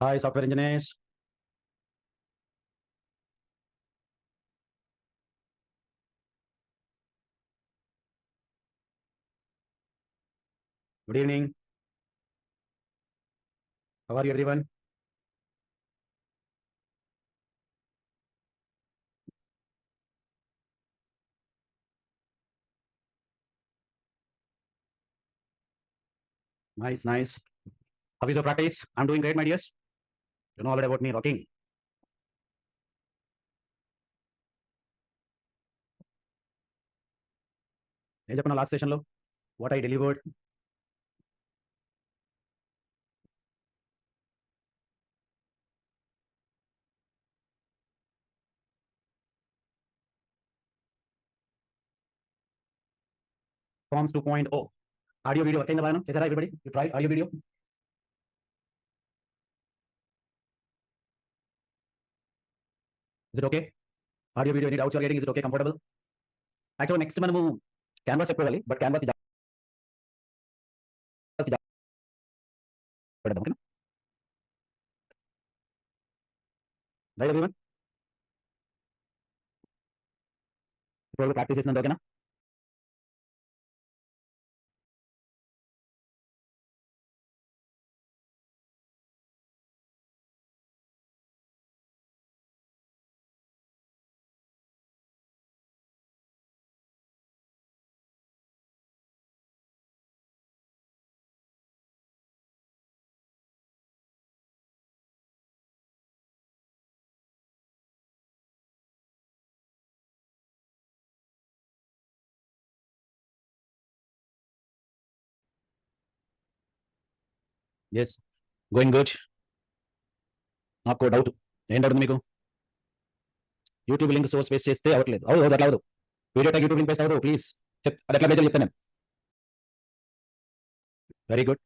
Hi, software engineers. Good evening. How are you, everyone? Nice, nice. How is your practice? I'm doing great, my dears. You know already about me, rocking. ఏం చెప్పిన last సెషన్లో what I delivered forms 2.0 audio video work అయిందా బాగా చేశారా everybody you try audio video is it okay audio video any doubts are getting is it okay comfortable actual next మనము canvas ఎక్కువాలి but canvas పెడదాం ఓకేనా right everyone ఇప్పుడు practice చేసినంత ఓకేనా ఎస్ గోయింగ్ గుడ్ నాకు డౌట్ ఏం డౌట్ ఉంది మీకు యూట్యూబ్ లింక్ సోర్స్ పేస్ట్ చేస్తే అవ్వట్లేదు అవును అట్లా అవ్వదు video tag YouTube link paste అవ్వదు ప్లీజ్ అది ఎట్లా పేజ్ చెప్తాను నేను వెరీ గుడ్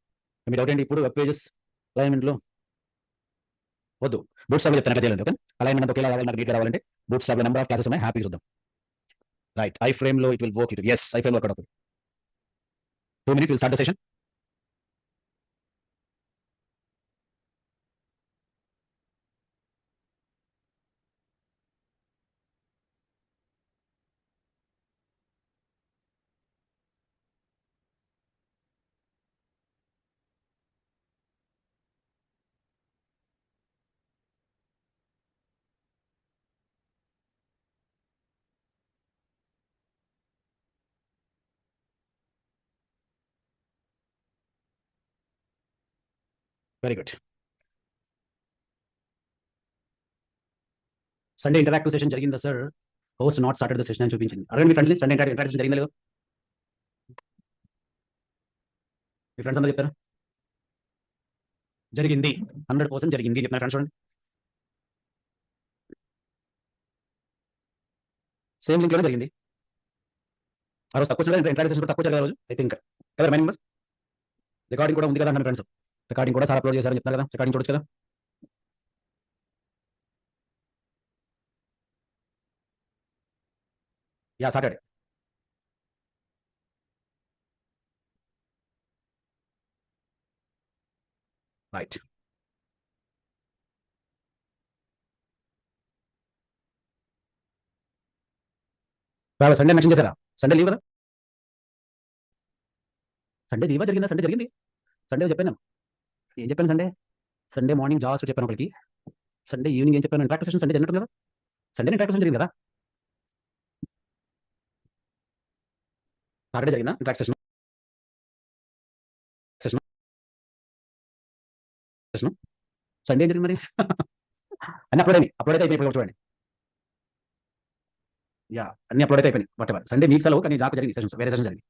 మీ డౌట్ ఏంటి ఇప్పుడు వెబ్ పేజెస్ అలైన్మెంట్లో వద్దు బూట్ స్టాప్ చెప్తాను ఎట్లా చేయాలంటే ఓకే అలైన్మెంట్ ఒకేలా రావాలి నాకు నీట్గా రావాలంటే bootstrap number of classes ఉన్నాయి హ్యాపీ చూద్దాం రైట్ ఐ ఫ్రేమ్ లో it will work it's iframe work అవుతుంది 2 minutes will start the session very good Sunday interactive session జరిగిందా sir host not started the session అని చూపించింది అడగండి మీ friends Sunday interactive జరిగిందా లేదు మీ friends అందరూ చెప్తారు జరిగింది 100% జరిగింది చెప్పిన ఫ్రెండ్స్ చూడండి సేమ్ లింక్ లోనే జరిగింది ఆ రోజు తక్కువ చూడండి ఇంటరాక్టివ్ సెషన్ తక్కువ జరిగే రోజు ఐ థింక్ ఎవరు మైండ్ మెంబర్స్ రికార్డింగ్ కూడా ఉంది కదా అన్న ఫ్రెండ్స్ రికార్డింగ్ కూడా సార్ అప్లోడ్ చేశారని చెప్తారు కదా రికార్డింగ్ చూడొచ్చు కదా yeah Saturday right Sunday mention చేశారా సండే లీవ్ కదా సండే లీవా జరిగిందా సండే జరిగింది సండే చెప్పాను ఏం చెప్పాను సండే సండే మార్నింగ్ జావా చెప్పాను ఒకరికి సండే ఈవినింగ్ ఏం చెప్పాను ఇంటరాక్టివ్ సెషన్ సండే జరిగినట్టు కదా సండే ఇంటరాక్టివ్ సెషన్ జరిగింది కదా సాటర్డే జరిగిందా interactive session session session Sunday ఏం జరిగింది మరి అన్ని అప్లోడ్ అయితే అయిపోయి చూడండి యా అన్ని అప్లోడ్ అయితే అయిపోయినాయి వాట్ ఎవర్ సండే మీకు సెలవు కానీ జాబ్ జరిగింది సెషన్స్ వేరే సెషన్ జరిగింది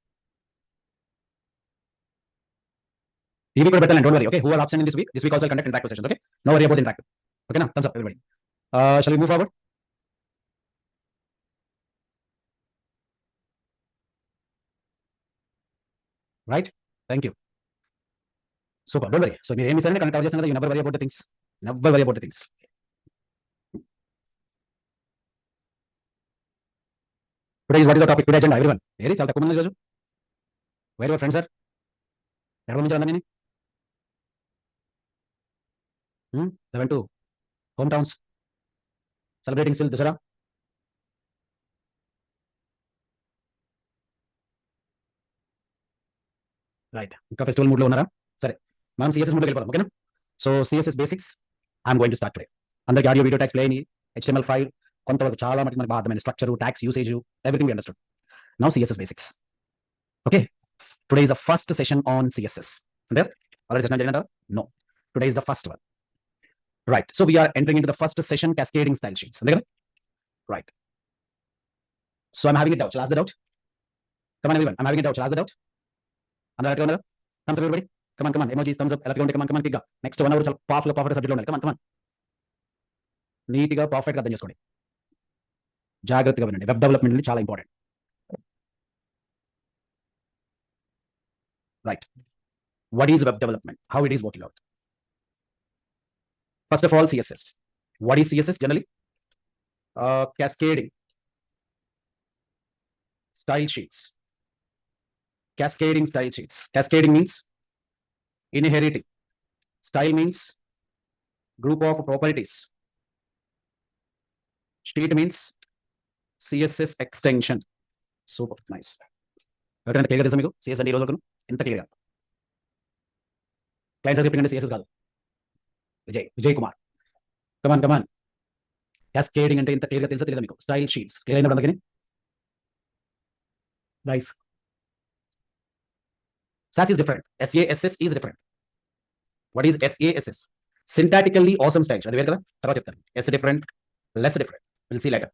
ఈ వీక్ కూడా పెట్టాలండి don't worry okay who are option in this week also conduct interactive sessions okay no worry about interactive ఓకేనా thumbs up everybody shall we move forward right thank you super don't worry so మీరు ఏమి సరే connect చేస్తున్నారు you never worry about the things never worry about the things today is what is the topic today agenda everyone ఏది చాలా తక్కువ మంది ఈరోజు where your friends sir ఎక్కడ నుంచి అందరినీ They went to hometowns, celebrating still Dussehra. Right, ఇంకా festival mood లో ఉన్నారా? సరే, మనం సిఎస్ఎస్ మూడ్ వెళ్ళిపోదాం. ఓకేనా? So CSS basics I'm going to start today. అందరికి ఆడియో వీడియో ట్యాక్స్ ప్లే అయ్యి HTML5 కొంతవరకు చాలా మటుకు మనకి బాధమైన structure, tags usage, everything we understood. Now CSS basics. Okay, today is the first session on CSS. అంటే ఆల్రెడీ సెషన్ జరిగిందా? No, today is the first one. Right, so we're entering into the first session, cascading style sheets. అంతే కదా? Right, so I'm having it doubt. Last the doubt. Come on everyone, I'm having it doubt. Last the doubt. అందరూ ఎట్లా ఉన్నారు? Thumbs up everybody. Come on emojis, thumbs up. ఎలా ఉంటే come on కిగ్గా. Next 1 hour చాలా perfect సబ్జెక్ట్లో ఉండాలి. Come on నీట్గా పర్ఫెక్ట్గా అర్థం చేసుకోండి, జాగ్రత్తగా వినండి. వెబ్ డెవలప్మెంట్ అనేది చాలా important. Right, what is web development, how it is working out. First of all, CSS. What is CSS? Generally cascading style sheets. Cascading style sheets. Cascading means inheriting. Style means group of properties. Sheet means CSS extension. Super nice. ఎవరైనా క్లియర్గా తెలుసా మీకు CS అంటే ఈ రోజు ఎంత క్లియర్గా? Clients చెప్పిందంటే సిఎస్ఎస్ కాదు, విజయ్ కుమార్. కమాన్ క్యాస్కేడింగ్ అంటే ఇంత క్లియర్గా తెలుసా తెలియదా మీకు? స్టైల్ షీట్స్ క్లియర్ అయినప్పుడు అందుకని nice. SAS is different. SASS is different. What is SASS? Syntactically awesome styles. అది వేరు కదా, తర్వాత చెప్తాను. S different, less different. We'll see later.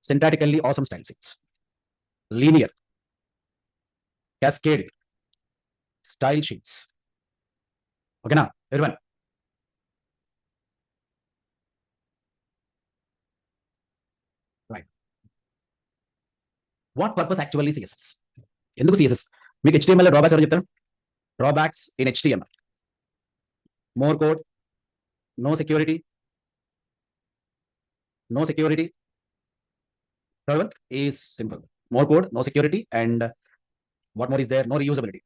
Syntactically awesome style sheets. Linear, cascading, style sheets. Okay now, everyone. Right. What purpose actually CSS? ఎందుకు CSS? మీకు HTML లో drawbacks ఎవరు చెప్తారు? Drawbacks in HTML. More code, no security. No security. Third one is simple. More code, no security, and what more is there? No reusability.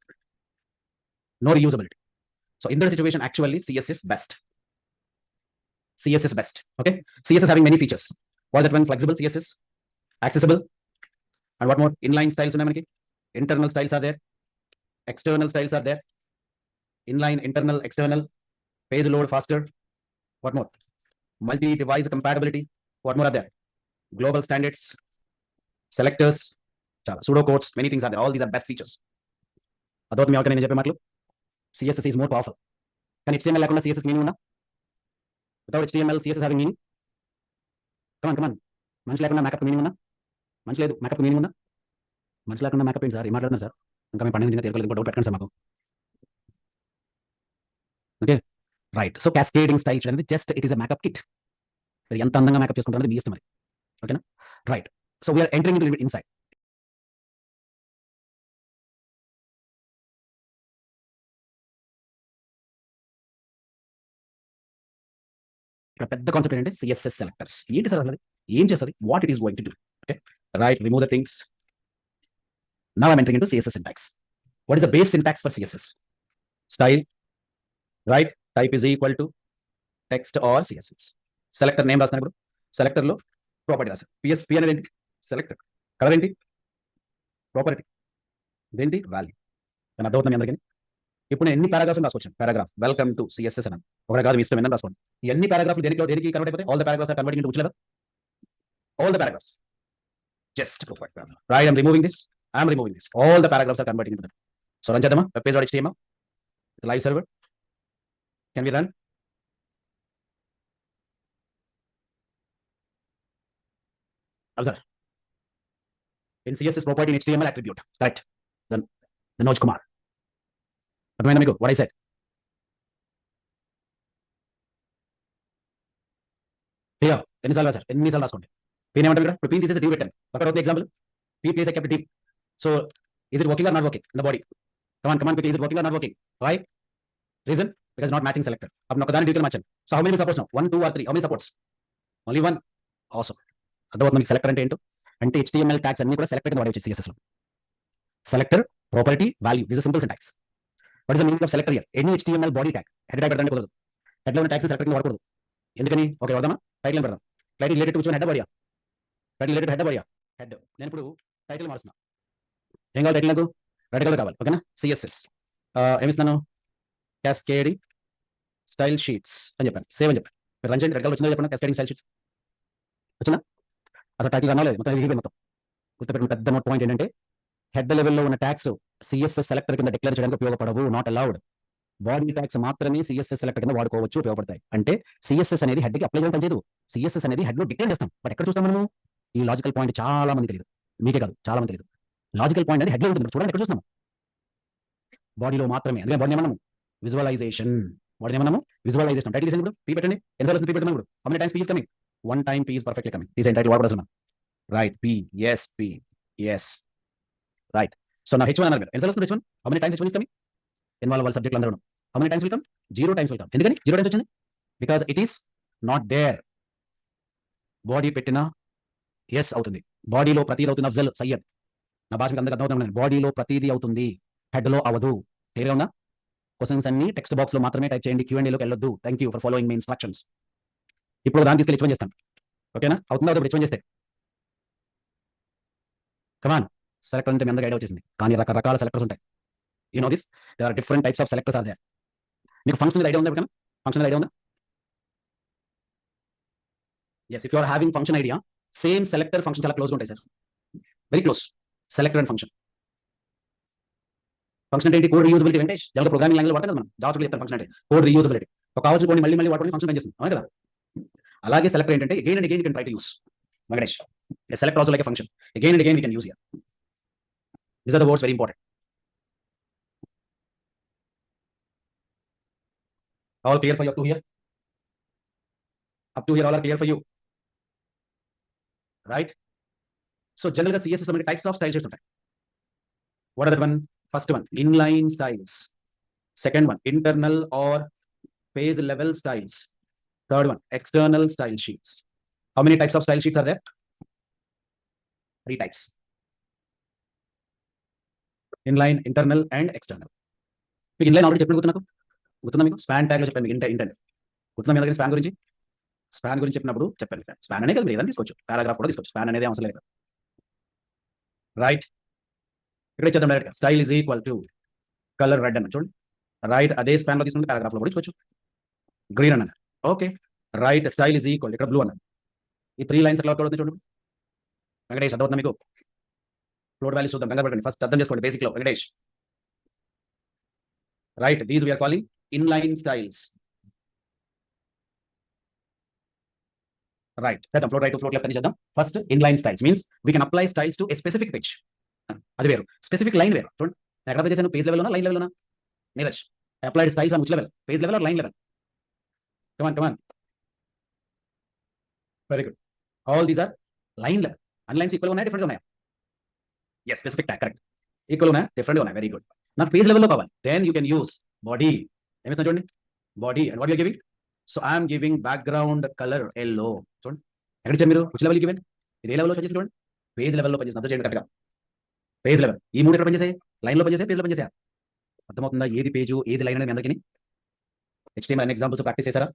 No reusability. So in that situation, actually CSS best. CSS best. Okay. CSS having many features. What that one? Flexible CSS, accessible, and what more? Inline styles. Internal styles are there. External styles are there. Inline, internal, external. Page load faster. What more? Multi-device compatibility. What more are there? Global standards, selectors, pseudocodes, many things are there. All these are best features. అదొకటి మీ నేను చెప్పే మాటలు. CSS is more powerful. కానీ HTML లేకుండా CSS meaning ఉందా? Without HTML, CSS having meaning? Come on. మనిషి లేకుండా makeup meaning ఉందా? మనిషి లేదు, మేకప్ మీనింగ్ ఉందా? మనిషి లేకుండా మేకప్ ఏంటి సార్? ఏం మాట్లాడుతున్నారు సార్? ఇంకా మేము పండుగ తీరుకోలేదు, డౌట్ పెట్టండి సార్ మాకు. Okay, right. So cascading style అనేది just it is a makeup kit. ఎంత అందంగా మేకప్ చేసుకుంటారో మీ ఇష్టం అది. ఓకేనా? Right. So we're entering into inside. ఇక్కడ పెద్ద కాన్సెప్ట్ ఏంటంటే సిఎస్ఎస్ సెలెక్టర్స్. ఏంటి సార్ అసలు? ఏం చేస్తుంది? What it is going to do? Okay, right. Remove the things. Now I'm entering into CSS syntax. What is the base syntax for CSS? Style, right? Type is equal to text or CSS. Selector name రాస్తాను. ఇప్పుడు selector లో property రాస్తాను. PSP అనేది ఏంటి? Selector. Colour ఏంటి? Property. ఇదేంటి? Value. నేను అర్థమవుతుంది మీ అందరికీ. ఇప్పుడు నేను ఎన్ని పారాగ్రాఫ్స్ రాసుకోవచ్చు? పారాగ్రాఫ్ వెల్కమ్ టు CSS అని ఒకటి కాదు, మీ ఇష్టం ఏంటని రాసుకోండి. ఎన్ని పారాగ్రాఫ్లు దేనికి కన్వర్ట్ అయిపోతాయి? All the paragraphs are converting into which level? All the paragraphs. Just right, I'm removing this. All the paragraphs are converting into that. So run chadama web page.html, the live server. Can we run? Observe. In CSS property in HTML attribute. Right. Then Manoj Kumar. What I said. Here, ఎన్నిసార్లు రాసుకోండి. P ఏమంటారు ఇక్కడ? ఇప్పుడు P తీసేసి D పెట్టాను. అక్కడ ఒక example. P place I kept D. So is it working or not working in the body? Come on, quickly. Is it working or not working? Why? Reason? Because not matching selector. अब नొక్క దాని detail మార్చాను. So how many will supports now? 1, 2 or 3? How many supports? Only 1. Awesome. అర్థమవుతుంది మీకు selector అంటే ఏంటో? అంటే HTML tags అన్ని కూడా సెలెక్టర్ కింద వాడవచ్చు CSS లో. Selector property value this simple syntax. What is the meaning of selector here? Any HTML body tag head tag పెడతానికి కుదరదు. హెడ్ లో ఉన్న ట్యాగ్స్ సెలెక్టర్ కింద వాడకూడదు. ఎందుకని? ఓకే వాడదామా? టైటిల్ పెడదాం. టైటిల్ రిలేటెడ్ టు హెడ్ బాడీయా? టైటిల్ రిలేటెడ్ హెడ్ బాడీయా? హెడ్. నేను ఇప్పుడు టైటిల్ మారుస్తున్నా. ఏం కావాలి టైటిల్ నాకు? రెడ్ కలర్ కావాలి. ఓకేనా? CSS ఏమిస్తున్నాను? క్యాస్కేడింగ్ స్టైల్ షీట్స్ అని చెప్పాను. సేవ్ అని చెప్పాను. మీరు రన్ చేయండి. రెడ్ కలర్ వచ్చిందో చెప్పండి. క్యాస్కేడింగ్ స్టైల్ షీట్స్ వచ్చిందా? అసలు టైటిల్ రన్ అవ్వలేదు. మొత్తం విరిగిపోయింది మొత్తం. గుర్తుపెట్టిన పెద్ద నోట్ పాయింట్ ఏంటంటే హెడ్ లెవెల్లో ఉన్న ట్యాగ్స్ CSS సెలెక్టర్ కింద డిక్లేర్ చేయడానికి ఉపయోగపడవు. Not allowed. బాడీ ట్యాగ్స్ మాత్రమే CSS సెలెక్టర్ కింద వాడుకోవచ్చు, ఉపయోగపడతాయి. అంటే CSS అనేది హెడ్ కి అప్లై చేయడం పనిచేయదు. CSS అనేది హెడ్ లో డిక్లేర్ చేస్తాం. బట్ ఎక్కడ చూస్తాం మనము? ఈ లాజికల్ పాయింట్ చాలా మంది తెలియదు. మీకే కాదు చాలా మంది తెలియదు. లాజికల్ పాయింట్ అనేది హెడ్ లో ఉంటుంది. చూడండి ఎక్కడ చూస్తాము? బాడీలో మాత్రమే. అందుకే బాడీ ఏమన్నాము? విజువలైజేషన్. బాడీ ఏమన్నాము? విజువలైజేషన్. టైటిల్ చేసిన ఇప్పుడు పీ పెట్టండి. ఎన్నిసార్లు వస్తుంది పీ పెట్టమని ఇప్పుడు? How many times P is coming? One time P is perfectly coming. తీసేయండి టైటిల్ వాడకూడదు అసలు. Right P yes P yes right. So నా H1 అన్నారు మీరు. ఎన్నిసార్లు వస్తుంది H1? How many times H1 is coming? Involve అవ్వాలి సబ్జెక్టులు అందరూ. How many times will come? 0 times will come. ఎందుకని 0 టైమ్స్ వచ్చింది? Because it is not there. Body పెట్టిన ఎస్ అవుతుంది. బాడీలో ప్రతిదీ అవుతుంది. అఫ్జల్ సయ్యద్. నా భాష మీకు అందరికీ అర్థమవుతుంది. బాడీలో ప్రతిదీ అవుతుంది, హెడ్ లో అవ్వదు. క్లియర్గా ఉందా? క్వశ్చన్స్ అన్ని టెక్స్ట్ బాక్స్ లో మాత్రమే టైప్ చేయండి. Q&Aలోకి వెళ్ళొద్దు. Thank you for following my instructions. ఇప్పుడు దాన్ని తీసుకెళ్ళి H1 చేస్తాను. ఓకేనా? అవుతుందా? ఇప్పుడు H1 చేస్తే కమాన్. సెలెక్టర్ అంటే మీ అందరికీ ఐడియా వచ్చేసింది. కానీ రకరకాల సెలెక్టర్స్ ఉంటాయి. You know this. There are different types of selectors are there. మీకు ఫంక్షన్ ఐడియా ఉందా? ఓకేనా? ఫంక్షన్ ఐడియా ఉందా? Yes, if you are having function idea, same selector function చాలా క్లోజ్ ఉంటాయి sir. Very close. Selector and function. Function ఏంటి? Code reusability. Venkatesh general programming language వాడతాం కదా మనం. జావాస్క్రిప్ట్ చెప్తాం ఫంక్షన్ అంటే కోడ్ రీయూజబిలిటీ. ఒక కావాల్సిన కోడ్ మళ్ళీ వాడుకొని ఫంక్షన్ పనిచేస్తుంది. అవును కదా? అలాగే సెలెక్టర్ ఏంటంటే again and again you can try to use. Venkatesh select also like a function. Again and again we can use here. These are the words very important. All clear for you up to here? Up to here all are clear for you? Right. So general గా CSS లో మనకి types of style sheets ఉంటాయి. What are that one? First one inline styles. Second one internal are page level styles. Third one external style sheets. How many types of style sheets are there? 3 types. Inline, internal and external. మీకు inline already చెప్పిన నాకు గుర్తుందా? మీకు span tag లో చెప్పాను. Intent గుర్తుందా మీ దగ్గర? Span గురించి చెప్పినప్పుడు చెప్పాను. స్పాన్ అనే కదా మీరు ఏదైనా తీసుకోవచ్చు. పారాగ్రాఫ్ కూడా తీసుకోవచ్చు. స్పాన్ అనేది అవసరం లేదు. రైట్. ఇక్కడ ఇచ్చేద్దాం డైరెక్ట్ గా. Style is equal to colour red అన్న చూడండి. రైట్. అదే స్పాన్ లో తీసుకుంటే పారాగ్రాఫ్ లో కూడా ఇచ్చుకోవచ్చు. గ్రీన్ అన్నది. Okay. Right. Style is equal ఇక్కడ బ్లూ అన్నది. ఈ 3 లైన్స్ ఎట్లా వర్క్ అవుతుంది చూడండి. వెంకటేష్ అర్థమవుతుందా మీకు? ఫ్లోట్ వాల్యూస్ చూద్దాం. కంగారు పడండి. ఫస్ట్ అర్థం చేసుకోండి బేసిక్ లో. Venkatesh right. These we are calling inline styles. Right. చేద్దాం. Float right to float left అని చేద్దాం. First inline styles means we can apply styles to a specific page. అది వేరు. స్పెసిఫిక్ లైన్ వేరు. చూడండి ఎక్కడ అప్లై చేశాను? పేజ్ లెవెల్ లోనా, లైన్ లెవెల్ లోనా? Neeraj applied styles on which level? Page level or line level? Come on. Very good. All these are line level. Inlines equal ఉన్నాయా, different ఉన్నాయా? Yes, specific tag correct. Equal ఉన్నాయా, different ఉన్నాయి. Very good. నాకు page లెవెల్లో కావాలి. Then you can use body. ఏమిస్తున్నా చూడండి. Body and what you giving? So I'm giving background colour yellow. చూడండి ఎక్కడ ఇచ్చారు మీరు? Which level given? ఇది ఏ లెవెల్లో పనిచేసి చూడండి. పేజ్ లెవెల్లో పనిచేస్తుంది. అర్థం చేయండి కరెక్ట్గా. Page level. ఈ 3 ఎక్కడ పనిచేసాయి? లైన్లో పనిచేసాయి, పేజ్లో పనిచేసాయి. అర్థమవుతుందా? ఏది పేజు ఏది లైన్ అనేది మీ అందరికీ? HTML అనే ఎగ్జాంపుల్స్ ప్రాక్టీస్ చేశారా?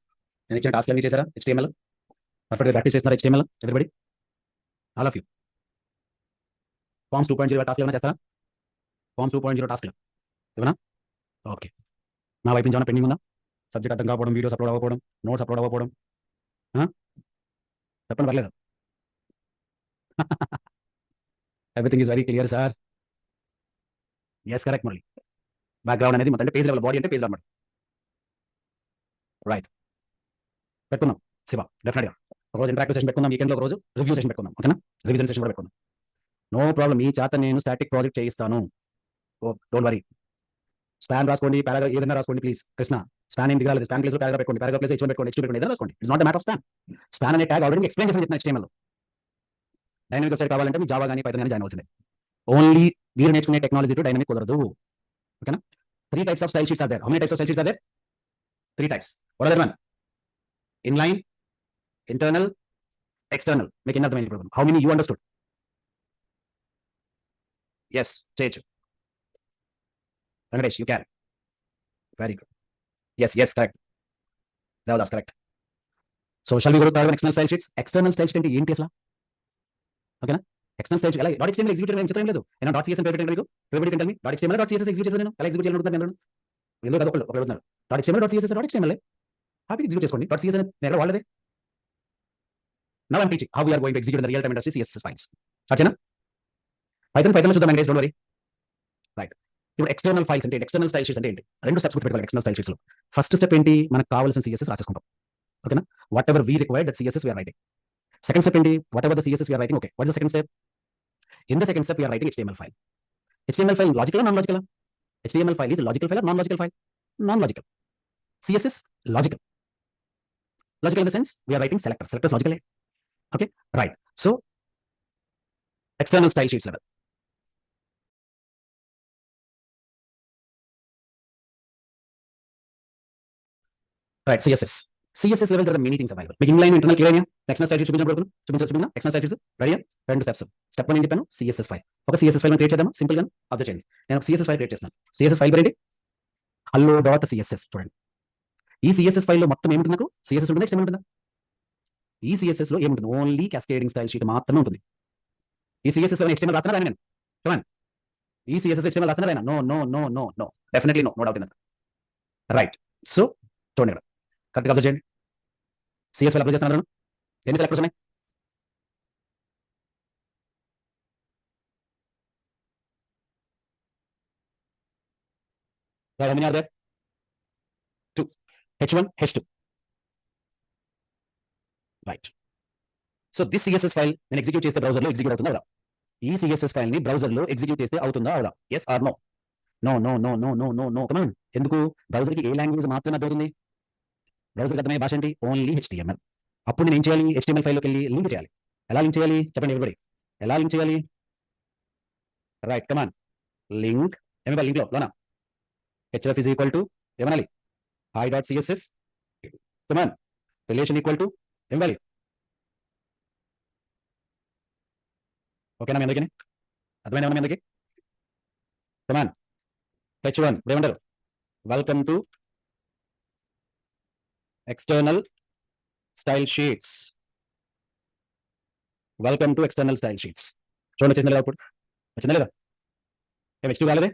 నేను ఇచ్చిన టాస్క్ అన్ని చేశారా? HTML పర్ఫెక్ట్గా ప్రాక్టీస్ చేస్తున్నారు? HTML everybody, all of you. Forms 2.0 task ఏమైనా చేస్తారా? ఫార్మ్స్ 2.0 టాస్క్లు ఏమన్నా? ఓకే. నా వైపు నుంచి ఏమైనా పెండింగ్ ఉందా? సబ్జెక్ట్ అర్థం కాకపోవడం, వీడియోస్ అప్లోడ్ అవ్వకపోవడం, నోట్స్ అప్లోడ్ అవ్వకపోవడం, చెప్పండి పర్లేదు. Everything is very clear sir. Yes correct. మళ్ళీ బ్యాక్గ్రౌండ్ అనేది మొత్తం అంటే పేజ్ లెవెల్, బాడీ అంటే పేజ్ అన్నమాట. రైట్. పెట్టుకుందాం శివ, డెఫినెట్గా ఒకరోజు ఇంటరాక్టివ్ సెషన్ పెట్టుకుందాం. వీకెండ్లో ఒకరోజు రివ్యూ సెషన్ పెట్టుకుందాం. ఓకేనా? రివిజన్ సెషన్ కూడా పెట్టుకుందాం. No problem. మీ చేత నేను స్టాటిక్ ప్రాజెక్ట్ చేయిస్తాను. ఓ డోంట్ వరీ. స్పాన్ రాసుకోండి, పారాగ్రాఫ్ ఏదైనా రాసుకోండి ప్లీజ్. కృష్ణ స్పాన్ ఏం దిగాలి? స్పాన్ ప్లేస్ పారాగ్రాఫ్ పెట్టుకోండి, పారాగ్రాఫ్ ప్లేస్ H1 పెట్టుకోండి, H2 పెట్టుకోండి, ఏదైనా రాసుకోండి. It's not the matter of span. Span అనే ట్యాగ్ ఆల్రెడీ ఎక్స్ప్లెయిన్ చేసిన HTML లో. డైనమిక్ వెబ్సైట్ కావాలంటే మీ జావా కానీ పైథాన్ కానీ జాయిన్ అవుతుంది. ఓన్లీ మీరు నేర్చుకునే టెక్నాలజీ టు డైనమిక్ కుదరదు. ఓకేనా? 3 types of style sheets are there. How many types of style sheets are there? 3 types. What are that one? Inline, internal, external. మీకు ఎన్ని అర్థమైంది ఇప్పుడు? How many you understood? Yes, చేయొచ్చు. Venkatesh, you can. Very good. Yes, correct. Devadas, correct. So shall we go to third one, external style sheets? External style sheet అంటే ఏంటి అసలు? ఓకేనా? External style ఎలా డాట్ HTML ఎగ్జిక్యూట్ చేయడం చిత్రం లేదు. నేను డాట్ CSS పేరు పెట్టండి మీకు. పేరు పెట్టి tell me dot HTML dot CSS execute చేస్తాను నేను. ఎలా ఎగ్జిక్యూట్ చేయాలనుకుంటున్నాను నేను. ఎందుకు కదా ఒకళ్ళు అడుగుతున్నారు. Dot HTML dot CSS dot HTML happy execute చేసుకోండి. డాట్ CSS నేను ఎక్కడ వాడలేదే. Now I'm teaching how we are going to execute in the real time industry CSS files. ఓకేనా? పైథాన్ చూద్దాం గైస్, డోంట్ వరీ. రైట్. ఇప్పుడు external files అంటే external style sheets అంటే ఏంటి? రెండు స్టెప్స్ గుర్తుపెట్టుకోవాలి ఎక్స్టర్నల్ స్టైల్ షీట్స్ లో. ఫస్ట్ స్టెప్ ఏంటి? మనకు కావాల్సిన CSS రాసేసుకుంటాం. ఓకేనా? Whatever we required that CSS we are writing. Second step ఏంటి? Whatever the CSS we are writing. Okay, what is the second step? In the second step, we are writing HTML file. HTML file logical or non-logical? HTML file is a logical file or non-logical file? Non-logical. CSS logical. Logical in the sense we are writing selector. Selector is logical. Okay, right. So external style sheets level. Right, CSS. CSS level there are many things available. Make inline internal clear అయినా external style sheet చూపించబడుతుంది. చూపించిన external style sheets ready? రెండు steps. Step 1 ఏం చెప్పాను? CSS file. ఒక CSS file create చేద్దామా? Simple గా observe చేయండి. నేను ఒక CSS ఫైల్ క్రియేట్ చేస్తున్నాను. CSS ఫైల్ పేరు ఏంటి? hello.css. చూడండి. ఈ CSS ఫైల్ లో మొత్తం ఏముంటుంది? నాకు CSS ఉంటుంది, HTML ఉంటుందా? ఈ CSS లో ఏముంటుంది? ఓన్లీ క్యాస్కేడింగ్ స్టైల్ షీట్ మాత్రమే ఉంటుంది. ఈ CSS లో HTML రాస్తానా రాయనా నేను? కమాన్. ఈ CSS HTML రాస్తానా రాయనా? No. Definitely no doubt in that. Right. So చూడండి ఇక్కడ కరెక్ట్గా అబ్జర్వ్ చేయండి. CSS ఫైల్ అప్లోడ్ చేస్తున్నాను. ఎన్ని సెలెక్టర్స్ ఉన్నాయి? How many are there? 2. H1, H2. Right. So this CSS file నేను ఎగ్జిక్యూట్ చేస్తే బ్రౌజర్ లో ఎగ్జిక్యూట్ అవుతుందా అవదా? ఈ CSS ఫైల్ ని బ్రౌజర్ లో ఎగ్జిక్యూట్ చేస్తే అవుతుందా అవదా? yes or no? No. కమాన్. ఎందుకు? బ్రౌజర్ కి ఏ లాంగ్వేజ్ మాత్రమే అర్థమవుతుంది? బ్రౌజర్ కి అర్థమయ్యే భాష ఏంటి? Only HTML. అప్పుడు నేను ఏం చేయాలి? HTML ఫైల్ లోకి వెళ్ళి లింక్ చేయాలి. ఎలా లింక్ చేయాలి చెప్పండి ఎవరిబడి. ఎలా లింక్ చేయాలి? రైట్, కమాన్. లింక్ ఏమి లింక్ లోనా href is equal to ఏమనాలి? hi.css. Come on. Relation equal to ఏం వాల్యూ? ఓకేనా మీ అందరికీ? అర్థమైనా మీ అందరికీ? కమాన్. h1 ఏమంటారు? Welcome to external style sheets. Welcome to external style sheets. చూడండి వచ్చిందా లేదా? అవుట్పుట్ వచ్చిందా లేదా? ఏం H2 కాలేదే?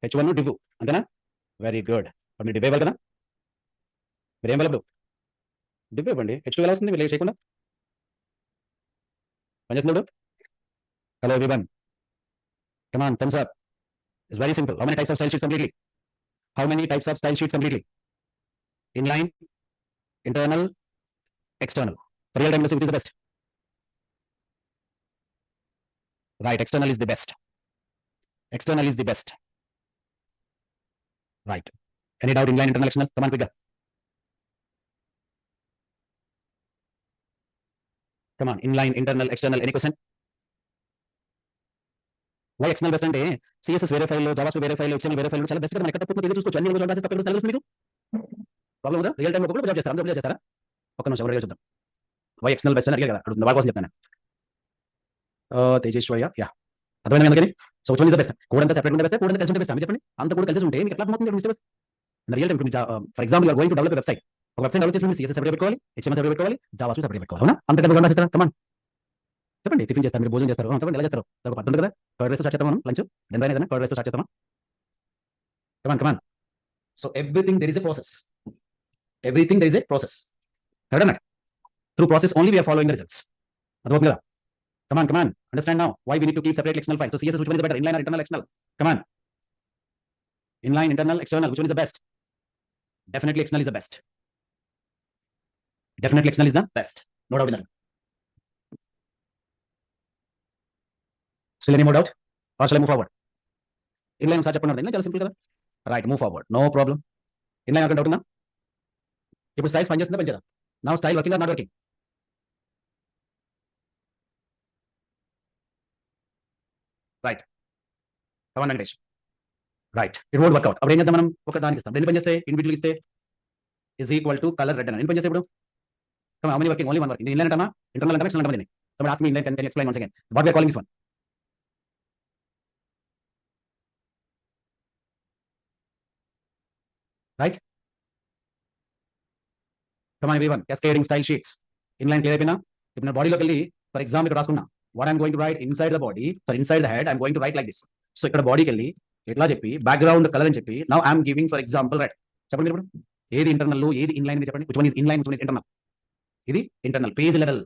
H1 డివ్ అంతేనా? Very good. మీరు డివ్ ఇవ్వాలి కదా? మీరు ఏం ఇవ్వాలి? డివ్ ఇవ్వండి. H2 ఎలా వస్తుంది మీరు చేయకుండా? పనిచేస్తున్నాడు. Hello everyone, come on, thumbs up. It's very simple. How many types of style sheets completely? How many types of style sheets completely? Inline, internal, external. Real time which is the best? Right, external is the best. External is the best. Right. Any doubt? Inline, internal, external? Come on, quicker. Come on, inline, internal, external. Any question? Why external best అంటే CSS వేరే file, JavaScript వేరే file, HTML వేరే file చాలా best కదా. మనం ఎక్కడ తప్పు ఉందో చూసుకోవచ్చు. అన్ని జాబ్ చేస్తే తప్పు తెలుస్తుంది మీకు. ప్రాబ్లం ఉందా? రియల్ టైం ఒకటి జాబ్ చేస్తారా? అందరూ జాబ్ చేస్తారా? ఒక నిమిషం ఎవరైనా చూద్దాం. వై ఎక్స్టర్నల్ బెస్ట్ అని అడిగారు కదా, అడుగుతుంది. వాళ్ళ కోసం చెప్తాను. తేజేశ్వర్య, యా, అర్థమైంది అందుకని. So which one is the best? Code అంతా సెపరేట్ ఉంటే బెస్ట్, కోడ్ అంతా కలిసి ఉంటే బెస్ట్? మీరు చెప్పండి. అంత కోడ్ కలిసి ఉంటే మీకు ఎట్లా అర్థమవుతుంది mister best? Real time for example you are going to develop website. ఒక వెబ్సైట్ డెవలప్ చేసి CSS సెపరేట్ పెట్టుకోవాలి, HTML సెపరేట్ పెట్టుకోవాలి, జావాస్క్రిప్ట్ సెపరేట్ పెట్టుకోవాలి. అవునా? అంత కదా రాసిస్తారా? కమాన్ చెప్పండి. టిఫిన్ చేస్తారు, మీరు భోజనం చేస్తారు, చెప్పండి ఎలా చేస్తారు? ఒక పద్ధతి ఉంది కదా. కర్డ్ రైస్ స్టార్ట్ చేస్తాం మనం, లంచ్ డిన్నర్ ఏదైనా కర్డ్ రైస్ స్టార్ట్ చేస్తామా? Come on. So everything there is a process. Everything there is a process. Correct? Through process only we are following the results. అర్థమవుతుంది కదా? Come on. Understand now why we need to keep separate external files. So CSS, which one is better? Inline or internal, external? Come on. Inline, internal, external. Which one is the best? Definitely external is the best. Definitely external is the best. No doubt in that. Still any more doubt? Or shall I move forward? Inline ఒకసారి చెప్పండి. inline చాలా simple కదా. Right, move forward. No problem. Inline అక్కడ doubt ఉందా? ఇప్పుడు styles పనిచేస్తుందా పనిచేయదా? Now style working or not working? Right. Come on Venkatesh. Right, it won't work out. అప్పుడు ఏం చేద్దాం మనం? ఒక దానికి ఇస్తాం. రెండు పని చేస్తే ఇండివిజువల్ ఇస్తే is equal to colour red అని. ఎన్ని పని చేస్తే ఇప్పుడు? How many working? Only one working. ఇది ఇన్లైన్ అంటామా, ఇంటర్నల్ అంటామా, ఎక్స్టర్నల్ అంటామా? Someone ask me inline, can you explain once again what we are calling this one? Right come on everyone cascading style sheets inline clear అయిపోయినా ఇప్పుడు నేను బాడీలోకి వెళ్ళి for example ఇక్కడ రాసుకున్నా what I'm going to write inside the body for inside the head I'm going to write like this so ఇక్కడ బాడీకి వెళ్ళి ఎట్లా చెప్పి బ్యాక్గ్రౌండ్ కలర్ అని చెప్పి now I'm giving for example right చెప్పండి ఇప్పుడు ఏది ఇంటర్నల్ ఏది ఇన్లైన్ చెప్పండి which one is inline which one is internal ఇది internal page level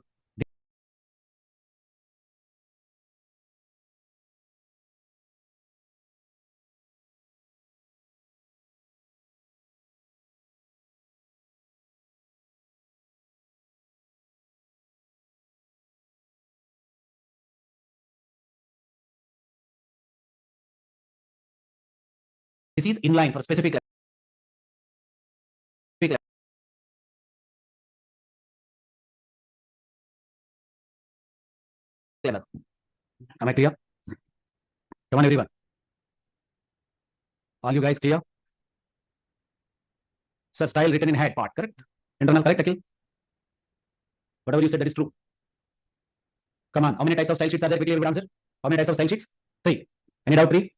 this is inline for specific level. Am I clear? Come on everyone. All you guys clear? Sir, style written in head part, correct? Internal, correct, Akhil? Whatever you said, that is true. Come on, how many types of style sheets are there? Quickly, everyone answer. How many types of style sheets? 3. Any doubt? 3?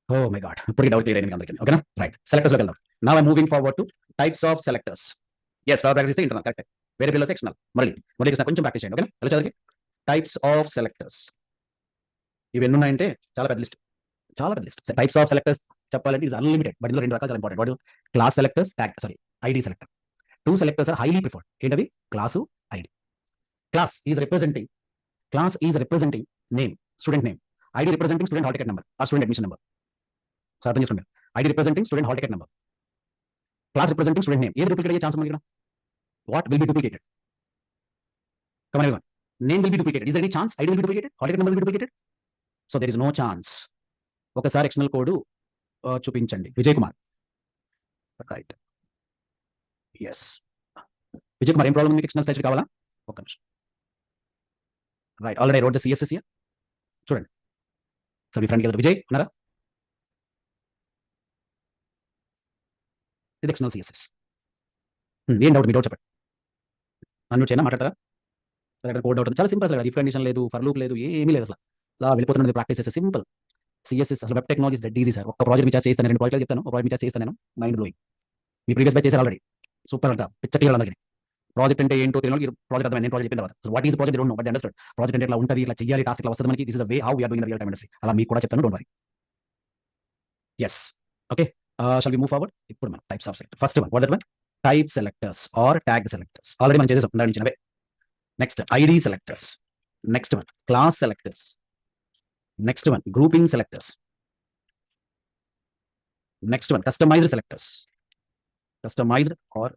Oh my God. Put it out clear. Okay, na? Right. Selectors look. Now I'm moving forward to types of selectors. Yes, power practice is the internal, correct? Variable sectional. Murali కొంచెం practice చేయండి. ఓకేనా? Hello చదవండి. Types of selectors ఇవన్నీ ఉన్నాయంటే చాలా పెద్ద list types of selectors చెప్పాలంటే is unlimited but ఇందులో 2 రకాలు చాలా ఇంపార్టెంట్ వాడు class selectors ID selector 2 selectors are highly preferred ఏంటవి class ID class is representing name student name ID representing student hall ticket number or student admission number so అర్థం చేసుకోండి ID representing student hall ticket number class representing student name ఏది duplicate అయ్యే chance ఉంది ఇక్కడ what will be duplicated come on everyone name will be duplicated. Is there any chance ID will be duplicated? Hall ticket number will be duplicated? So there is no chance. ఒకసారి external code చూపించండి Vijay Kumar right yes Vijay Kumar ఏం problem మీకు external style కావాలా ఒక నిమిషం right already road the CSS here చూడండి sir మీ friend కదా విజయ్ ఉన్నారా ఇది ఎక్స్టర్నల్ సిఎస్ఎస్ ఏం డౌట్ మీ డౌట్ చెప్పండి నన్ను చేయనా మాట్లాడతారా కోడ్ అవుతుంది చాలా సింపుల్ అసలు డిఫరెంటేషన్ లేదు ఫర్ లూప్ లేదు ఏమీ లేదు అసలు అలా వెళ్ళిపోతున్నది ప్రాక్టీస్ చేస్తే సింపుల్ సిఎస్ఎస్ అసలు web technologies that easy sir ఒక ప్రాజెక్ట్ మీ చేస్తాను 2 ప్రాజెక్టులు చెప్తాను ఒక ప్రాజెక్ట్ మీ చేస్తాను నేను మైండ్ బ్లోయింగ్ మీ ప్రీవియస్ బ్యాచ్ చేశారు ఆల్రెడీ సూపర్ అంట పిచ్చ క్లియర్ అలాగే ప్రాజెక్ట్ అంటే ఏంటో తెలియదు ఈ ప్రాజెక్ట్ అర్థమైంది నేను ప్రాజెక్ట్ చెప్పిన తర్వాత what is project don't know but understand project అంటే ఇట్లా ఉంటుంది ఇట్లా చేయాలి టాస్క్ ఇట్లా వస్తుంది మనకి this is way how we are doing the real time industry అలా మీకు కూడా చెప్తాను don't worry yes okay shall we move forward ఇప్పుడు మనం types of selector first one what that one type selectors are tag selectors already మనం చేసేసాం దాని నుంచి next ID selectors, next one class selectors, next one grouping selectors, next one customized selectors, customized or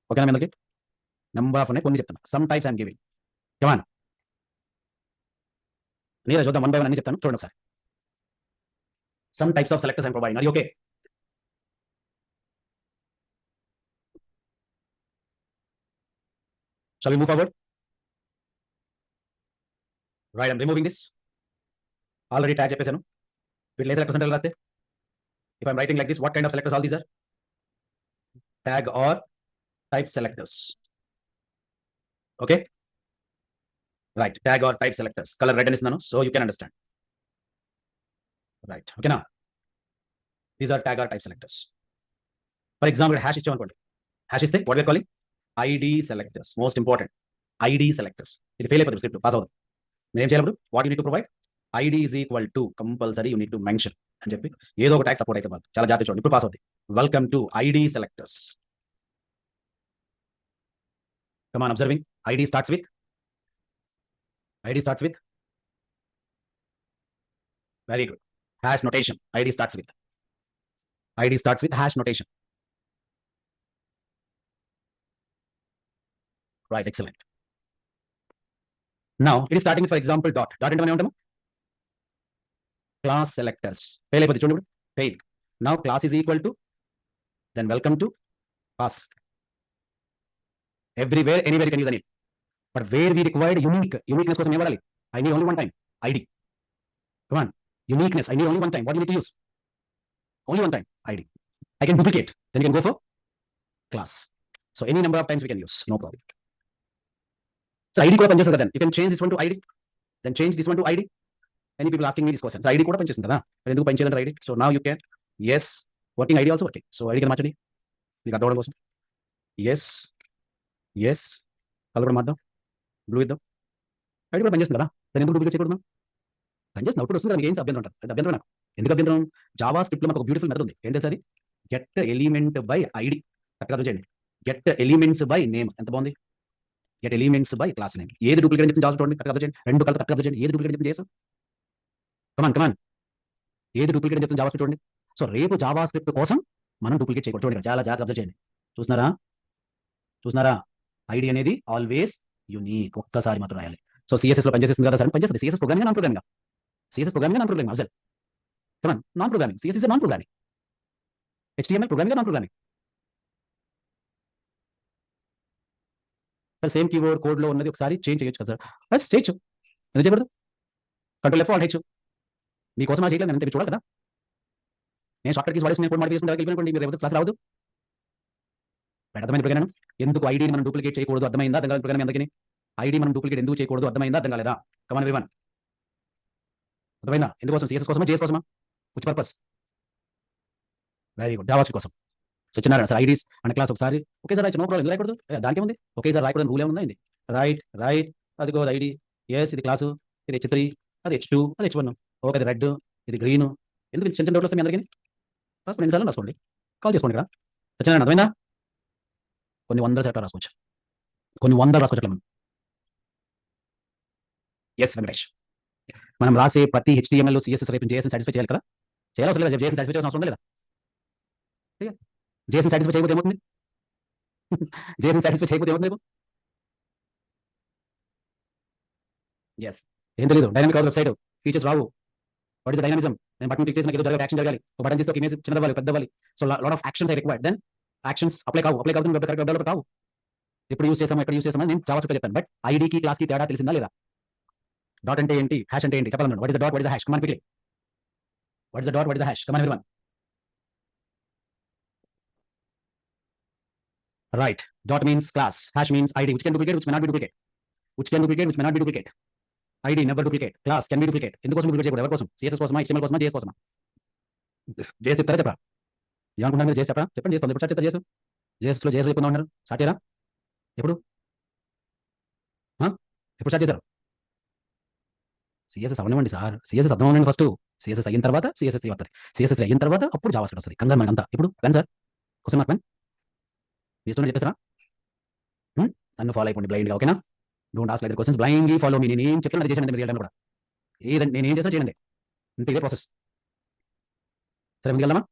okay na me number of కొన్ని చెప్తాను some types I'm giving come on నేను చూద్దాం 1 by 1 అన్ని చెప్తాను చూడండి ఒకసారి some types of selectors I'm providing are you okay shall we move forward right I'm removing this already tag చెప్పేసాను వీటిలో సెలెక్టర్స్ అంటే రాస్తే if I'm writing like this what kind of selectors all these are tag or type selectors okay right tag or type selectors color red అని ఇస్తున్నాను so you can understand right okay now these are tag or type selectors for example hash ఇచ్చాం అనుకోండి hash ఇస్తే what we are calling ID selectors most important ID selectors ఇది fail అయిపోతుంది script pass అవుతుంది నేను ఏం చేయాలి what you need to provide ID is equal to compulsory you need to mention అని చెప్పి ఏదో ఒక ట్యాగ్ సపోర్ట్ అయితే మాకు చాలా జాగ్రత్త చూడండి ఇప్పుడు పాస్ అవుతుంది welcome to ID selectors come on observing ID starts with very good hash notation ID starts with hash notation right excellent now it is starting with for example dot అంటే మనం ఏమంటాము class selectors fail అయిపోతుంది చూడండి fail now class is equal to then welcome to pass everywhere anywhere you can use any but where we required uniqueness కోసం ఏం వాడాలి I need only one time ID come on uniqueness I need only one time what do you need to use only one time ID I can duplicate then you can go for class so any number of times we can use no problem so ID కూడా పనిచేస్తుంది కదా you can change this one to ID then change this one to ID any people asking me this question so ID కూడా పనిచేస్తుంది కదా ఎందుకు పనిచేయదంటారు ID so now you can yes working ID also working. So ID కింద మార్చండి మీకు అర్థం అవడం కోసం. ఎస్ కలర్ కూడా మార్దాం, బ్లూ ఇద్దాం. ఐడి కూడా పనిచేస్తుంది కదా, దాన్ని ఎందుకు డూప్లికేట్ చేయకూడదు? పనిచేస్తుంది, అవుట్పుట్ వస్తుంది కదా, మీకు ఏం అభ్యంతరం అంటారు? అది అభ్యంతరం నాకు. ఎందుకు అభ్యంతరం? జావా స్క్రిప్ట్లో మనకు ఒక బ్యూటిఫుల్ మెథడ్ ఉంది. ఏం తెలుసు అది? Get element by ID. కరెక్ట్గా చూడండి, గెట్ ఎలిమెంట్స్ బై నేమ్. ఎంత బాగుంది, get elements by class name. ఏది డూప్లికేట్ అని చెప్తుంది జావా చూడండి, కరెక్ట్గా చూడండి, రెండు కలిపి కరెక్ట్గా చూడండి. ఏది డూప్లికేట్ అని చెప్తుంది చేసు? కమాన్ ఏది డూప్లికేట్ అని చెప్తుంది జావా స్క్రిప్ట్ చూడండి. సో రేపు జావా స్క్రిప్ట్ కోసం మనం డూప్లికేట్ చేయకూడదు. చూడండి చాలా జాగ్రత్త అబ్జర్వ్ చేయండి. చూస్తున్నారా? ఐడి అనేది ఆల్వేస్ యూనిక్, ఒక్కసారి మాత్రం రాయాలి. సో సిఎస్ఎస్ లో పనిచేస్తుంది కదా సార్, పనిచేస్తుంది. CSS programming non programming, CSS programming non programming observe. Come on non programming, CSS non programming, HTML programming non programming. Sir same keyword code లో ఉన్నది ఒకసారి చేంజ్ చేయొచ్చు కదా సార్? చేయొచ్చు, ఎందుకు చేయకూడదు? కంట్రోల్ F చేయొచ్చు. మీకోసం ఆ చేయలేదు, నేను చూడాలి కదా. నేను షార్ట్ కీస్ వాడేసి నేను కోడ్ మాడిఫికేషన్ వెళ్ళిపోయింది, మీరు క్లాస్ రావద్దు. అర్థమైంది ఇప్పుడు నేను ఎందుకు ఐడిని మనం డూప్లికేట్ చేయకూడదు? అర్థమైందా? అర్థం కాదు ప్రోగ్రామ్ ఎందుకని ఐడి మనం డూప్లికేట్ ఎందుకు చేయకూడదు? అర్థమైందా? అర్థం కాలేదా? కమాన్ ఎవ్రీవన్, అర్థమైందా? ఎందుకోసం? సిఎస్ఎస్ కోసమా, జేఎస్ కోసమా? Which purpose? Very good, Java కోసం. సత్యనారాయణ సార్ ఐడీస్ అనే క్లాస్ ఒకసారి ఒకేసారి రాయచ్చు, నో ప్రాబ్లం. ఎందుకు రాయకూడదు? దానికి ఉంది, ఒకేసారి రాయకూడదు రూల్ ఏముంది? రైట్ అదిగో ఐడి. ఎస్ ఇది క్లాసు, ఇది H3, అది H2, అది H1. ఓకే అది రెడ్, ఇది గ్రీన్. ఎందుకు చిన్న చిన్న డౌట్లు వస్తాయి మీ అందరికీ? రాసుకోండి, ఎన్నిసార్లు రాసుకోండి, కాల్ చేసుకోండి కదా. సత్యనారాయణ అర్థమైందా? కొన్ని వందల సెలెక్టర్ రాసుకోవచ్చు, కొన్ని వందలు రాసుకోవచ్చు అట్లా మనం. ఎస్ వెంకటేష్, మనం రాసే ప్రతి HTML CSS రేపు JS సాటిస్ఫై చేయాలి కదా. చేయాల్సిన లేదా? JS సాటిస్ఫై చేయాల్సిన అవసరం లేదా? JS సాటిస్ఫై చేయకపోతే ఏమవుతుంది? JS సాటిస్ఫై చేయకపోతే ఏమవుతుంది? ఎస్ ఏం తెలియదు, డైనమిక్ అవుట్ వెబ్సైట్ ఫీచర్స్ రావు. What is dynamism? నేను బటన్ క్లిక్ చేసిన ఏదో జరగాలి, యాక్షన్ జరగాలి. ఒక బటన్ చేస్తే ఒక ఇమేజ్ చిన్నదవ్వాలి, పెద్దవ్వాలి. So lot of actions I required. Then actions apply కావు వెబ్ డెవలపర్ కావు. ఎప్పుడు యూస్ చేసాము, ఎక్కడ యూస్ చేసామని నేను జావా స్క్రిప్ట్ చెప్తాను. బట్ ఐడికి క్లాస్కి తేడా తెలిసిందా లేదా? డాట్ అంటే ఏంటి, హ్యాష్ అంటే ఏంటి చెప్పాలన్నాడు. What is the dot, what is the hash? Come on quickly, what is the dot, what is the hash? Come on everyone. Right, dot means class, hash means ID, which can duplicate, which may not be duplicate, which can duplicate, which may not be duplicate. ID never duplicate, class can be duplicate. ఎందుకోసం duplicate చేయకూడదు? ఎవరి కోసం? CSS కోసమా, HTML కోసమా, JS కోసమా? JS చెప్తారా చెప్పరా? ఏమనుకుంటున్నారు మీరు? JS చెప్పరా? చెప్పండి, చేస్తుంది. ఎప్పుడు స్టార్ట్ చేస్తారు? JS చెప్పుకుందాం ఉన్నారు, స్టార్ట్ చేయరా? ఎప్పుడు ఎప్పుడు స్టార్ట్ చేశారు? సిఎస్ఎస్ అవనివ్వండి సార్, సిఎస్ఎస్ అర్థం అవ్వండి ఫస్ట్. సిఎస్ఎస్ అయిన తర్వాత సిఎస్ఎస్ వస్తుంది, సిఎస్ఎస్ అయిన తర్వాత అప్పుడు జావా స్క్రిప్ట్ వస్తుంది. కంగారు మనకంతా. ఇప్పుడు when sir question mark when చేస్తున్నా చెప్పేసారా? నన్ను ఫాలో అయిపోండి బ్లైండ్గా, ఓకేనా? Don't ask like questions, blindly follow me. నేను ఏం చెప్తాను అది చేసాను మీరు కూడా. ఏదండి నేను ఏం చేస్తా చేయండి, అంటే ఇదే ప్రాసెస్. సరే ముందుకు వెళ్దామా?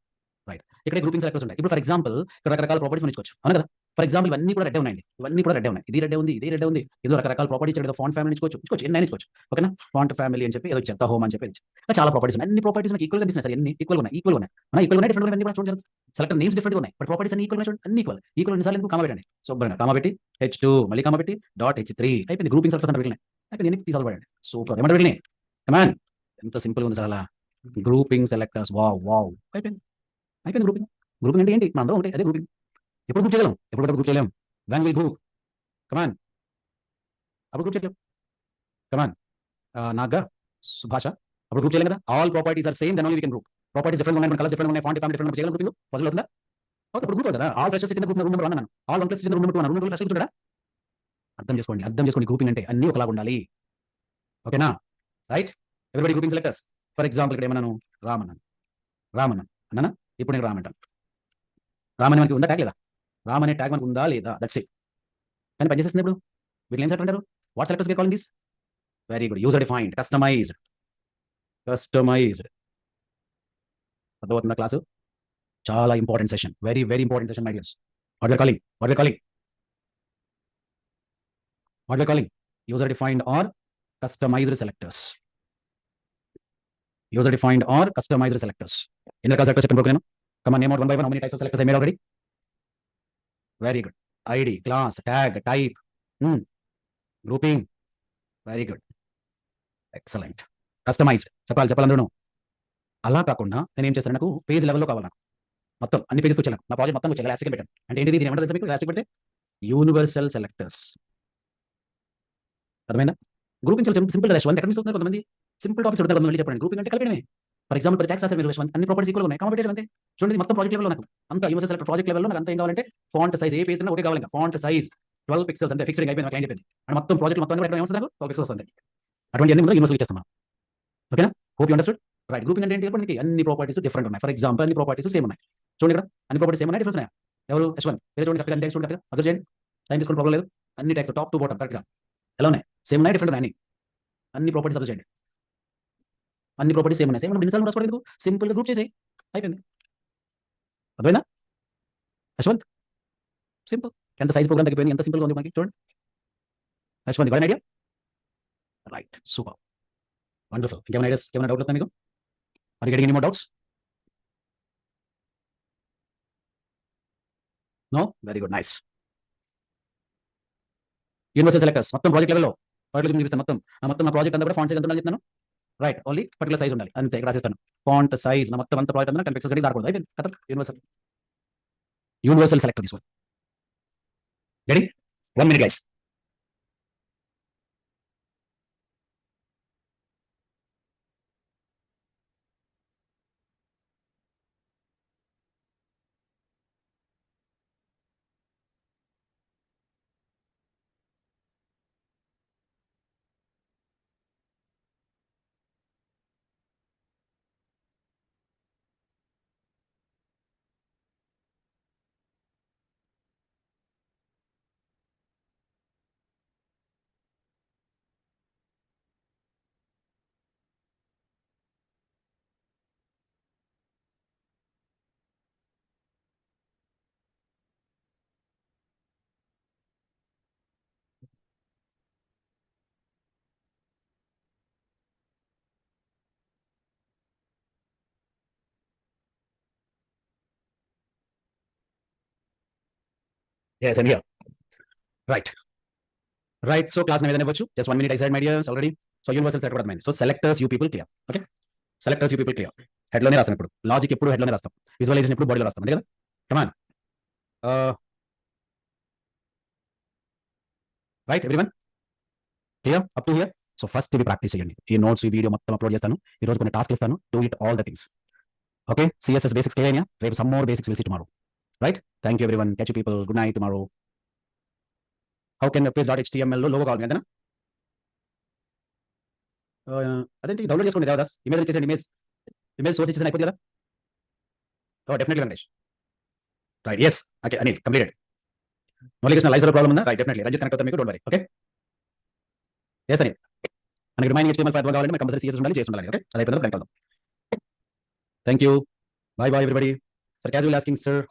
రైట్, ఇక్కడ గ్రూపింగ్ సెలెక్టర్స్ ఉంటాయి. ఇప్పుడు ఫర్ ఎగ్జాంపుల్ ఇక్కడ రకరకాల ప్రాపర్టీస్ మనం ఇచ్చుకోవచ్చు, అవును కదా. ఫర్ ఎగ్జాంపుల్ ఇవన్నీ కూడా రెడ్ ఉన్నాయండి, ఇవన్నీ కూడా రెడ్ ఉన్నాయి. ఇది రెడ్ ఉంది, ఇది రెడ్ ఉంది. ఇందులో రకరకాల ప్రాపర్టీస్ ఇక్కడ ఫాంట్ ఫ్యామిలీ ఇచ్చుకోవచ్చు, ఎన్ని ఇచ్చుకోవచ్చు, ఓకేనా. ఫాంట్ ఫ్యామిలీ అని చెప్పి ఏదో చెప్తా, హోమ్ అని చెప్పి చాలా ప్రాపర్టీస్ ఉన్నాయి. అన్ని ప్రాపర్టీస్ మనకి ఈక్వల్ గా కనిపిస్తున్నాయి సార్, ఎన్ని ఈక్వల్ ఉన్నాయి, డిఫరెంట్ ఉన్నాయి కూడా చూడండి. సెలెక్టర్ నేమ్స్ డిఫరెంట్ ఉన్నాయి, బట్ ప్రాపర్టీస్ అన్ని ఈక్వల్ చూడండి, అన్ని ఈక్వల్ ఎన్నిసార్లు ఎందుకు కామా పెట్టండి, శుభ్రంగా కామా పెట్టి H2 మళ్ళీ కామా పెట్టి డాట్ H3 అయిపోయింది. గ్రూపింగ్ సెలెక్టర్స్ అంటే వెళ్ళినాయి, అయిపోయింది. ఎన్ని తీసాలు పడండి, సూపర్. ఏమంటే వెళ్ళినాయి, కమాన్. ఎంత సింపుల్ ఉంది సార్ అలా. గ్రూపింగ్ సెలెక్టర్స్, వావ్ అయిపోయింది. గ్రూపింగ్ అంటే ఏంటి? మన అందరం ఉంటాయి, అదే గ్రూపింగ్. ఎప్పుడు గ్రూప్ చేయగలం, ఎప్పుడు గ్రూప్ చేయలేం. వెన్ విల్ గ్రూప్, కమాన్. అప్పుడు గ్రూప్ చేయలేం, కమాన్. నాగా సుభాష అప్పుడు గ్రూప్ చేయలేం కదా. All properties are same, then only we can group. Properties different ఉన్నాయి, కలర్స్ డిఫరెంట్ ఉన్నాయి, ఫాంట్ ఫ్యామిలీ డిఫరెంట్, చేయగలం గ్రూపింగ్. పాజిబుల్ అవుతుందా? అప్పుడు గ్రూప్ అవుతుందా? ఆల్ ఫ్రెషర్స్ కింద గ్రూప్ నెంబర్ 1 అన్నాను, ఆల్ వన్ ప్లస్ కింద గ్రూప్ నెంబర్ 2 రూమ్ ఫ్రెష్ ఉంటాడా? అర్థం చేసుకోండి గ్రూపింగ్ అంటే అన్ని ఒకలాగా ఉండాలి, ఓకేనా. Right, everybody grouping selectors. For example ఇక్కడ ఏమన్నాను, రామ్ అన్నానా. ఇప్పుడు నేను రామ్ అంటాను. రామ్ అని మనకి ఉందా ట్యాగ్ లేదా? రామ్ అనే ట్యాగ్ మనకు ఉందా లేదా? That's it. కానీ పనిచేస్తుంది ఇప్పుడు. వీటిని ఏం సెలెక్ట్ అంటారు? What selectors calling this? Very good, user defined, customised. అర్థమవుతుందా క్లాసు? చాలా important session, very important session my dears. What we are calling user defined or customised selectors. ఎన్ని రకాల సెలెక్టర్స్ చెప్పండి నేను. Come on, name out one by one. How many types of selectors I made already? Very good. ID, class, tag, type, grouping. Very good, excellent. Customized చెప్పాలి అందరూ. అలా కాకుండా నేను ఏం చేస్తాను, నాకు పేజ్ లెవెల్లో కావాలి, నాకు మొత్తం అన్ని పేజెస్ వచ్చాను, నా ప్రాజెక్ట్ మొత్తం వచ్చి ఎలాస్టిక్ పెట్టాను. అంటే ఏంటి, దీని ఏమంటారు మీకు? ఎలాస్టిక్ పెడితే యూనివర్సల్ సెలెక్టర్స్. అర్థమైందా? గ్రూపింగ్ చాలా సింపుల్ డాష్. ఎక్కడ మిస్ అవుతున్నారు కొంతమంది? సింపుల్ టాపిక్స్ అడుగుతారు కొంతమంది. చెప్పండి, గ్రూపింగ్ అంటే కలిపడమే. ఫర్ ఎగ్జాంపుల్ ట్యాక్స్ రాశారు మీరు అన్ని ప్రాపర్టీస్ ఈక్వల్ ఉన్నాయి, కాంపిటేటివ్ అంతే. చూడండి మొత్తం ప్రాజెక్ట్ లెవెల్లో నాకు అంత యూనివర్సల్ సెలెక్టర్ ప్రాజెక్ట్ లెవెల్లో నాకు అంత ఏం కావాలంటే ఫాంట్ సైజ్ ఏ పేజ్ ఒకటి కావాలి, ఫాంట్ సైజ్ 12 పిక్సెల్స్ అంతే ఫిక్సింగ్ అయిపోయింది, క్లయింట్ అయిపోయింది. అండ్ మొత్తం ప్రాజెక్ట్ మొత్తం కూడా ఏమొస్తుంది నాకు 12 పిక్సెల్స్ వస్తుంది. అటువంటి అన్ని యూనివర్సల్ ఇచ్చేస్తాం మనం. ఓకేనా? Hope you understood. Right, grouping అంటే ఏంటి? మనకి అన్ని ప్రాపర్టీస్ డిఫరెంట్ ఉన్నాయి. ఫర్ ఎగ్జాంపుల్ అన్ని ప్రాపర్టీస్ సేమ్ ఉన్నాయి. చూడండి ఇక్కడ అన్ని ప్రాపర్టీస్ సేమ్ ఉన్నాయి, డిఫరెన్స్ ఉన్నాయి. ఎవరు H1 వేరే చూడండి, కరెక్ట్గా టెక్స్ట్ చూడండి, కరెక్ట్గా అబ్జర్వ్ చేయండి, టైం తీసుకోవడం ప్రాబ్లం లేదు. అన్ని టెక్స్ట్ టాప్ టు బాటమ్ కరెక్ట్గా ఎలా ఉన్నాయి? సేమ్ ఉన్నాయి, డిఫరెంట్ ఉన్నాయి. అన్ని ప్రాపర్టీస్ అబ్జర్వ్ చేయండి, అన్ని ప్రాపర్టీస్ సేమ్ ఉన్నాయి. సేమ్ మనం ఎన్నిసార్లు రాసుకోవడం ఎందుకు? సింపుల్గా గ్రూప్ చేసేయి, అయిపోయింది. అర్థమైందా యశ్వంత్? సింపుల్. ఎంత సైజ్ ప్రోగ్రామ్ తగ్గిపోయింది, ఎంత సింపుల్గా ఉంది మనకి చూడండి. Yashwant got idea? Right, super, wonderful. ఇంకేమైనా ఐడియాస్, ఏమైనా డౌట్ మీకు? Are you getting any more doubts? No? Very good, nice. Universal selectors మొత్తం ప్రాజెక్ట్ లెవెల్లో చూపిస్తాను. మొత్తం నా ప్రాజెక్ట్ అంతా కూడా ఫాంట్ సైజ్ ఎంత చెప్తాను. రైట్, ఓన్లీ పర్టికులర్ సైజ్ ఉండాలి అంతే. ఇక్కడ రాసేస్తాను ఫాంట్ సైజ్ నా మొత్తం అంత ప్రాజెక్ట్ అంతా 10 పిక్సెల్స్ గడి దాకూడదు, అయిపోయింది కథ. యూనివర్సల్ సెలెక్టర్ తీసుకోండి. Ready? 1 minute guys. Yes, I'm here. Right. Right. So class name is just 1 minute. I said my dears already. So universal selector అర్థమైంది. So selectors you people clear. Okay. Selectors you people clear. Head లోనే రాస్తాం ఇప్పుడు. Logic ఎప్పుడు head లోనే రాస్తాం. Visualisation ఎప్పుడు బాడీలో రాస్తాం. అంతే కదా? Come on. Right everyone? Clear up to here? So first ఇవి ప్రాక్టీస్ చేయండి. ఈ నోట్స్ ఈ వీడియో మొత్తం అప్లోడ్ చేస్తాను. ఈ రోజు కొన్ని టాస్క్ ఇస్తాను. Do it all the things. Okay, CSS basics clear అయినా? రేపు some more basics will see tomorrow. Right, thank you everyone. Catch you people. Good night tomorrow. How can page dot HTML లో logo కావాలి అంతేనా? అదేంటి download చేసుకోండి Devdas. Image ఇచ్చేసండి, image source ఇచ్చేసి అయిపోతుంది కదా. Oh definitely Venkatesh. Right, yes. Okay Anil completed. Mallikrishna live server problem ఉందా? రైట్, డెఫినెట్లీ రంజిత్ కనెక్ట్ అవుతాం మీకు, don't worry. Okay, yes Anil. మనకి రిమైనింగ్ HTML ఫైల్ కావాలంటే మనకి కంపల్సరీ CSS ఉండాలి, చేసి ఉండాలి. ఓకే, అది అయిపోయింది, కనెక్ట్ అవుతాం. Thank you, bye bye everybody. Sir casual asking sir.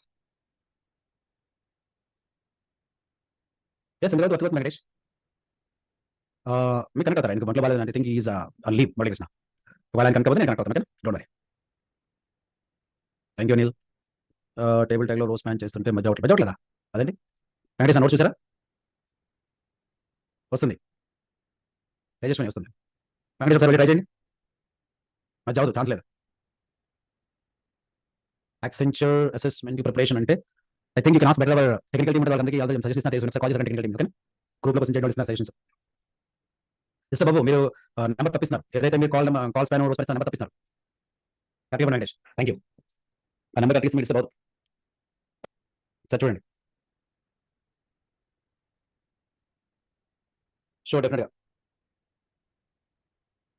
Yes ఇందులో వర్క్ వెంకటేష్. మీకు కనెక్ట్ అవుతారా? ఇంక మొదలు బాగాలేదు. I think is leave Mallikrishna. ఒకవేళ కనెక్ట్ అవుతుంది నేను కనెక్ట్ అవుతాను. Okay, don't worry. Thank you Anil. Table ట్యాగ్లో రోజ్ మ్యాన్ చేస్తుంటే మధ్య అవట్లేదా? అదండి వెంకటేష్ నోట్స్ చూసారా? వస్తుంది, తేజస్విని వస్తుంది. వెంకటేష్ ఒకసారి ట్రై చేయండి. మధ్య అవదు, ఛాన్స్ లేదు. యాక్సెంచర్ అసెస్మెంట్ ప్రిపరేషన్ అంటే I think you can ask better our technical team అందరికీ సజెషన్ ఇస్తున్నారు. ఒకసారి కాల్ చేసిన టెక్నికల్ టీమ్. ఓకే, గ్రూప్లో కోసం చేయడం ఇస్తున్నారు సజెషన్స్. ఇస్తా బాబు, మీరు నెంబర్ తప్పిస్తున్నారు. ఏదైతే మీరు కాల్ స్పాన్ రోజ్ నెంబర్ తప్పిస్తున్నారు. Happy Venkatesh, thank you. ఆ నెంబర్ అట్లీస్ట్ మీరు ఇస్తే బాబు. సార్ చూడండి. షో డెఫినెట్గా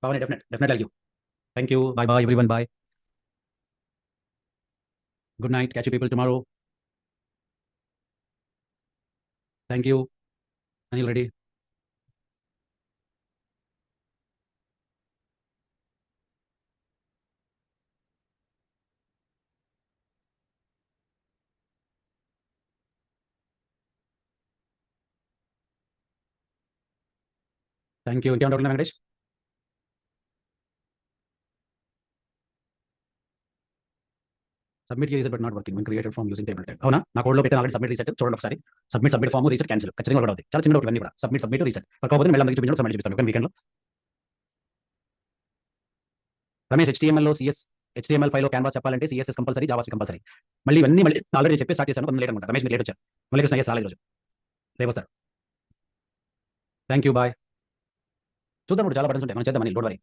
Pavan, definitely you. Thank you, bye bye everyone, bye. Good night, catch you people tomorrow. Thank you Anil Reddy. Thank you. ఇంకేమైనా doubt Venkatesh? Submit reset but not working when created form using table tag. అవునా? నా కోడ్లో పెట్టిన already submit reset చూడండి ఒకసారి. Submit form reset cancel ఖచ్చితంగా work అవుతుంది. చాలా చిన్న డౌట్ అన్ని కూడా. సబ్మిట్ రీసెట్ వర్క్ అవుతుంది. మళ్ళీ అందరికీ చూపించడం, సబ్మిట్ చూపిస్తాను వీకెండ్లో. రమేష్ HTML ఫైల్లో క్యాన్వాస్ చెప్పాలంటే CSS కంపల్సరీ, జావాస్క్రిప్ట్ కంపల్సరీ. మళ్ళీ ఆల్రెడీ చెప్పి స్టార్ట్ చేశాను. కొంచెం లేట్ అనుకుంటా. రమేష్ మీరు లేట్ వచ్చారు. మల్లికృష్ణ ఎస్ రాలేదు ఈరోజు, రేపు వస్తారు. Thank you, bye. చూద్దాం, చాలా బటన్స్ ఉంటాయి, మనం చేద్దామని, డోంట్ వరీ.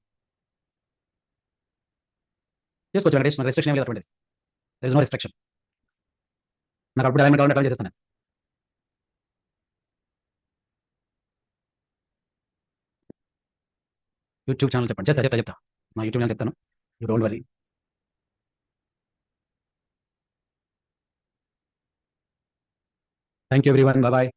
చేసుకోవచ్చు వెంకటేష్, నాకు రెస్ట్రిక్షన్ ఏం లేదు అటువంటిది. There is no restriction. నాకు అప్పుడు అలైన్మెంట్ కావాలంటే అలైన్ చేసేస్తాను నేను. యూట్యూబ్ ఛానల్ చెప్పండి. చెప్తా. మా యూట్యూబ్ ఛానల్ చెప్తాను. You don't worry. Thank you everyone. Bye.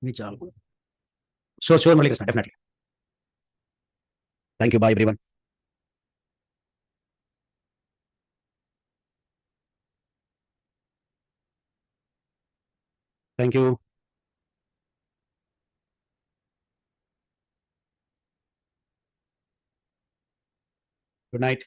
మీ చాలు. Sure Muralikrishna, definitely. Thank you. Bye everyone. Thank you. Good night.